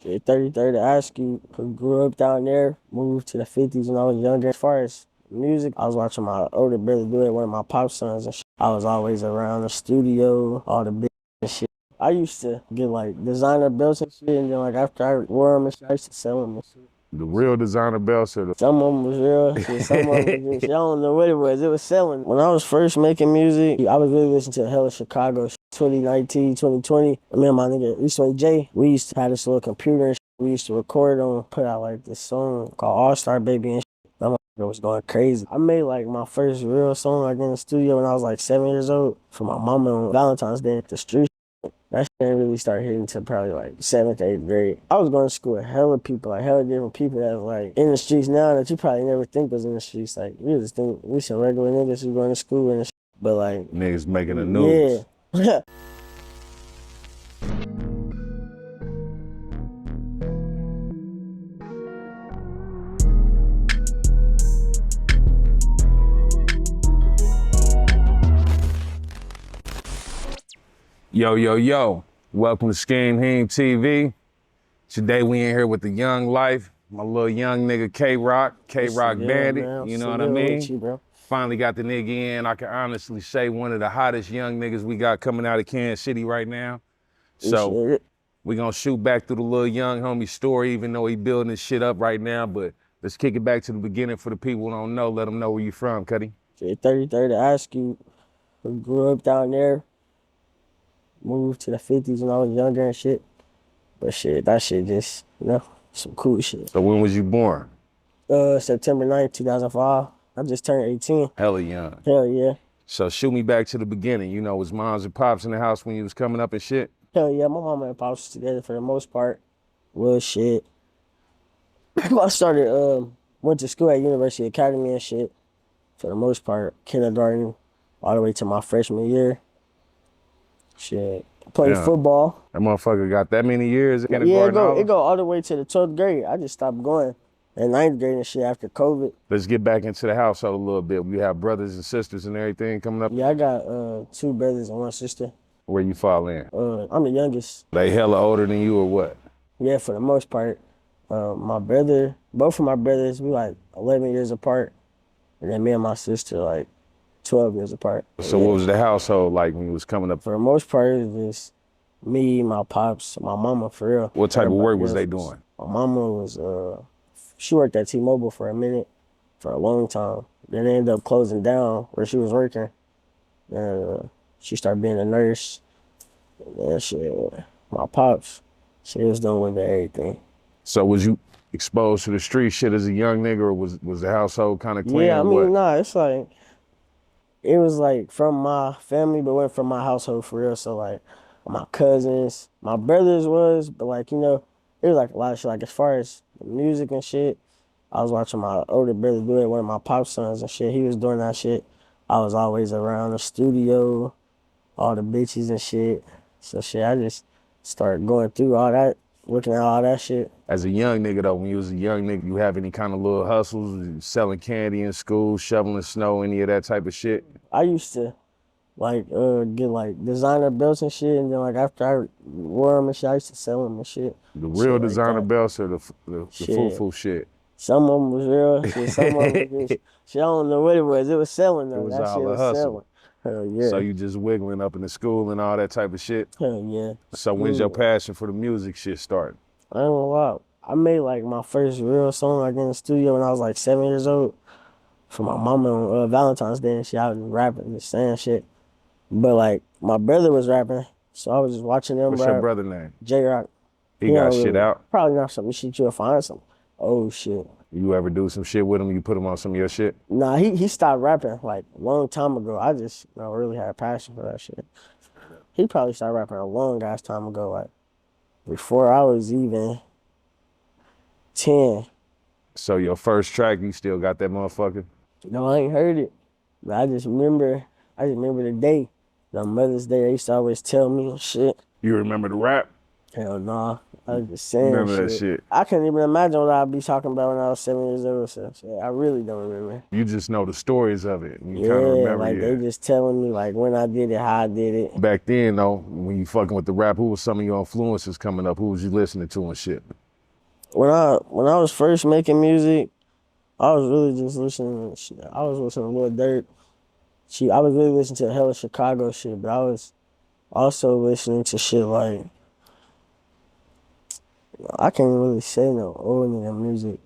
Shit, 33rd to ask you, who grew up down there, moved to the 50s when I was younger. As far as music, I was watching my older brother do it, one of my pop sons and shit. I was always around the studio, all the big and shit. I used to get like designer belts and shit, and then like after I wore them and shit, I used to sell them and shit. The real designer belts or the... Some of them was real, shit, some of them was just, I don't know what it was. It was selling. When I was first making music, I was really listening to hella Chicago shit. 2019, 2020. Me and my nigga Eastway J, we used to have this little computer and shit. We used to record on, put out like this song called All Star Baby and shit. That motherfucker was going crazy. I made like my first real song like in the studio when I was like 7 years old for my mama on Valentine's Day at the street. That shit didn't really start hitting until probably like 7th, 8th grade. I was going to school with hella people, like hella different people that was like in the streets now that you probably never think was in the streets. Like we just think we some regular niggas who going to school and shit. But like niggas making the news. Yeah. Yo, yo, yo. Welcome to Scheme Heem TV. Today we in here with the Young Life, my little young nigga Krockbanded, you know what I mean? Finally got the nigga in. I can honestly say one of the hottest young niggas we got coming out of Kansas City right now. So we gonna shoot back through the little young homie story, even though he building his shit up right now, but let's kick it back to the beginning for the people who don't know. Let them know where you from, Cuddy. Shit, 33rd to ask you, who grew up down there, moved to the 50s when I was younger and shit. But shit, that shit just, you know, some cool shit. So when was you born? September 9th, 2005. I just turned 18. Hella young. Hell yeah. So shoot me back to the beginning. You know, was moms and pops in the house when you was coming up and shit? Hell yeah, my mama and pops was together for the most part. Well, shit. I started, went to school at University Academy and shit. For the most part, kindergarten, all the way to my freshman year. Shit. Played football. That motherfucker got that many years in kindergarten? Yeah, it go all the way to the 12th grade. I just stopped going in 9th grade and shit after COVID. Let's get back into the household a little bit. We have brothers and sisters and everything coming up. Yeah, I got 2 brothers and 1 sister. Where you fall in? I'm the youngest. They hella older than you or what? Yeah, for the most part. My brother, both of my brothers, we like 11 years apart. And then me and my sister like 12 years apart. So what was the household like when you was coming up? For the most part, it was just me, my pops, my mama, for real. What type of work was they doing? My mama was, she worked at T-Mobile for a minute, for a long time. Then they ended up closing down where she was working. And she started being a nurse. And then shit, my pops, she was doing with everything. So was you exposed to the street shit as a young nigga, or was the household kind of clean? Yeah, I mean, nah, it's like, it was like from my family, but went from my household for real. So like my cousins, my brothers was, but like, you know, it was like a lot of shit. Like as far as the music and shit, I was watching my older brother do it, one of my pop sons and shit. He was doing that shit. I was always around the studio, all the bitches and shit. So shit, I just started going through all that, looking at all that shit. As a young nigga though, when you was a young nigga, you have any kind of little hustles, selling candy in school, shoveling snow, any of that type of shit? I used to like get like designer belts and shit, and then like after I wore them and shit, I used to sell them and shit. The real shit designer like belts or the foo-foo shit? Some of them was real, shit, some of them was just, shit, I don't know what it was. It was selling though. It was that all shit a was hustle. selling. Hell yeah. So you just wiggling up in the school and all that type of shit? Hell yeah. So when's your passion for the music shit start? I ain't gonna lie. I made like my first real song like in the studio when I was like 7 years old for my mama on Valentine's Day and shit. I was rapping and saying shit. But like my brother was rapping, so I was just watching them What's rap. your brother name? J-Rock. He got shit out? Probably not some shit you'll find some. Oh shit. You ever do some shit with him? You put him on some of your shit? Nah, he stopped rapping like a long time ago. I just really had a passion for that shit. He probably started rapping a long ass time ago, like before I was even 10. So your first track, you still got that motherfucker? No, I ain't heard it. But I just remember the day, the Mother's Day, they used to always tell me shit. You remember the rap? Hell nah. I was just saying Remember that shit. shit? I couldn't even imagine what I'd be talking about when I was 7 years old. So shit, I really don't remember. You just know the stories of it. And you kind of Yeah, remember, like they just telling me like when I did it, how I did it. Back then, though, when you fucking with the rap, who was some of your influences coming up? Who was you listening to and shit? When I was first making music, I was really just listening. I was listening to Lil Durk. I was really listening to hella Chicago shit, but I was also listening to shit like I can't really say no old nigga music.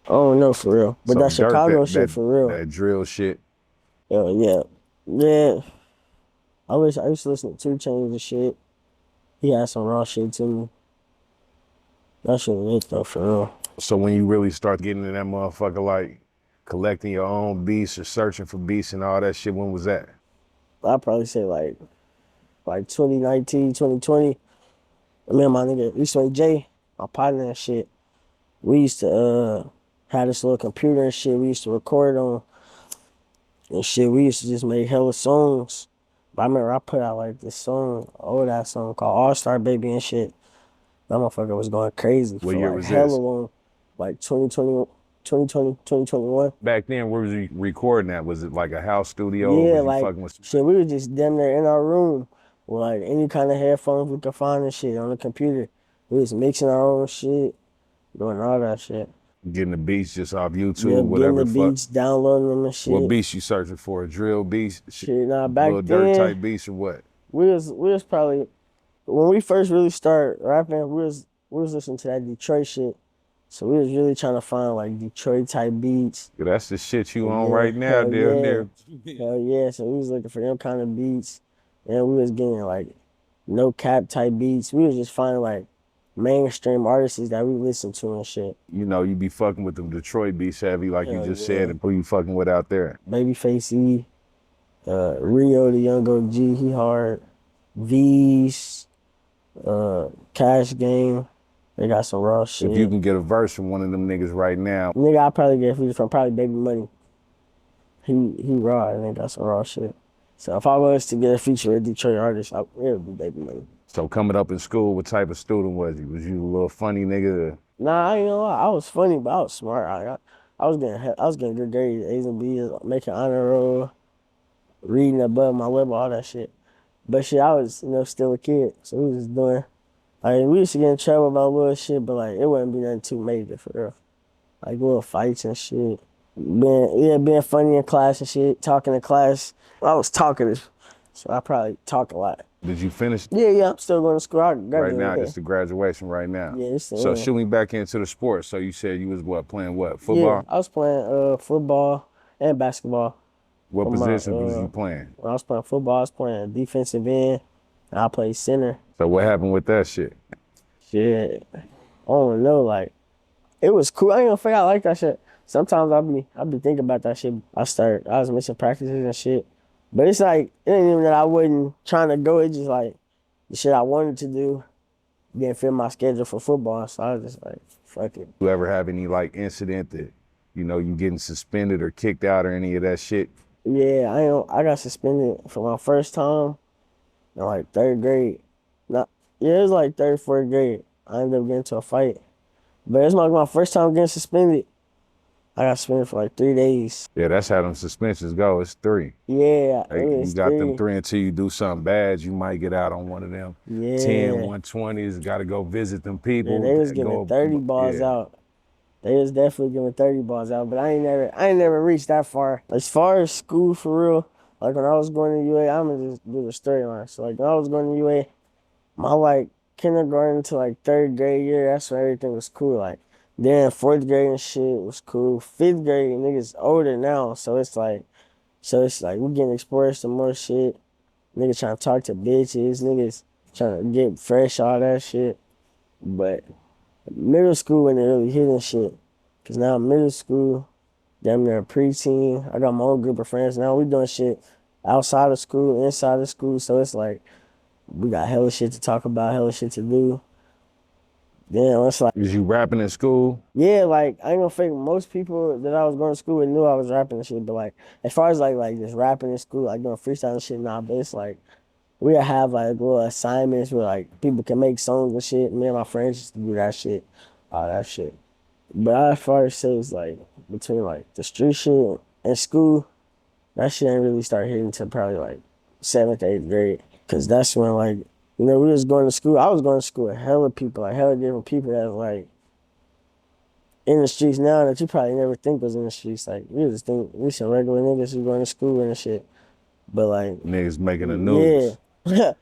I don't know for real, but So that Dirt, Chicago shit for real. that drill shit. Yeah, yeah. I used to listen to 2 Chainz and shit. He had some raw shit to me. That shit lit though for real. So when you really start getting in that motherfucker, like collecting your own beats or searching for beats and all that shit, when was that? I'd probably say like 2019, 2020. Me and my nigga Eastway J, my partner and shit. We used to have this little computer and shit. We used to record on and shit. We used to just make hella songs. But I remember I put out like this song, old ass song called All Star Baby and shit. That motherfucker was going crazy What for year like was hella this? long, like 2020, 2021. Back then, where was you recording at? Was it like a house studio or Yeah, was you like fucking with shit, we was just damn there in our room with like any kind of headphones we could find and shit on the computer. We was mixing our own shit, doing all that shit. getting the beats just off Yeah, YouTube, getting whatever the the fuck? beats, downloading them and What shit. beats you searching for? Drill beats? Shit, nah, back Little Dirt then type beats or what? we was probably when we first really started rapping, we was listening to that Detroit shit. So we was really trying to find like Detroit type beats. That's the shit you on Yeah, right now, hell damn yeah. near. Hell yeah. So we was looking for them kind of beats. And we was getting like no cap type beats. We was just finding like mainstream artists that we listen to and shit. You know, you be fucking with them Detroit beats heavy, like you Hell just said, yeah. and who you fucking with out there? Babyface E, Rio the Young OG, he hard. V's, Cash Game. They got some raw shit. If you can get a verse from one of them niggas right now, Nigga, I probably get a feature from probably Baby Money. He raw and they got some raw shit. So if I was to get a feature with a Detroit artist, it would be Baby Money. so coming up in school, what type of student was you? Was you a little funny nigga? Nah, I ain't gonna lie. I was funny, but I was smart. I was getting good grades, A's and B's, making honor roll, reading above my level, all that shit. But shit, I was still a kid, so we was just doing. Like we used to get in trouble about little shit, but like it wouldn't be nothing too major for real. Like little fights and shit. Being funny in class and shit, talking in class. I was talkative, so I probably talk a lot. Did you finish Yeah, I'm still going to school. I right graduated. now? This the graduation right now. Yeah, it's the So end. shooting back into the sport. So you said you was playing what? Football? Yeah, I was playing football and basketball. What For position was you playing? When I was playing football, I was playing defensive end. And I played center. So what happened with that shit? Shit, I don't know. Like, it was cool. I ain't gonna figure I like that shit. Sometimes I be thinking about that shit. I was missing practices and shit. But it's like, it ain't even that I wasn't trying to go. It's just like, the shit I wanted to do didn't fit my schedule for football. So I was just like, fuck it. You ever have any like incident that, you getting suspended or kicked out or any of that shit? Yeah, I got suspended for my first time in like 3rd grade. Not, yeah, it was like 3rd, 4th grade. I ended up getting into a fight. But it's like my first time getting suspended. I got suspended for like 3 days. Yeah, that's how them suspensions go. It's 3. Yeah, Like, it was you got 3. them 3 until you do something bad. You might get out on one of them. Yeah. 10, 120s. Got to go visit them people. Yeah, they was giving 30 balls out. They was definitely giving 30 balls out, but I ain't never reached that far. As far as school for real, like when I was going to UA, I'm gonna just do the storyline. So like when I was going to UA, my like kindergarten to like 3rd grade year, that's when everything was cool. Like then 4th grade and shit was cool. 5th grade, niggas older now, so it's like we getting exposed to more shit. Niggas trying to talk to bitches, niggas trying to get fresh, all that shit. But middle school when it really hitting shit. Cause now middle school, damn near preteen. I got my own group of friends now. We doing shit outside of school, inside of school. So it's like we got hella shit to talk about, hella shit to do. Then it's like, Was you rapping in school? yeah, like I ain't gonna fake. Most people that I was going to school with knew I was rapping and shit. But like as far as like just rapping in school, like doing freestyle and shit, nah. But it's like we'd have like little assignments where like people can make songs and shit. Me and my friends used to do that shit, all that shit. But I first say it's like between like the street shit and school, that shit ain't really start hitting until probably like 7th, 8th grade. Cause that's when like, we was going to school. I was going to school with hella people, like hella different people that like in the streets now that you probably never think was in the streets. Like we just think we some regular niggas who going to school and shit. But like Niggas making the news. yeah.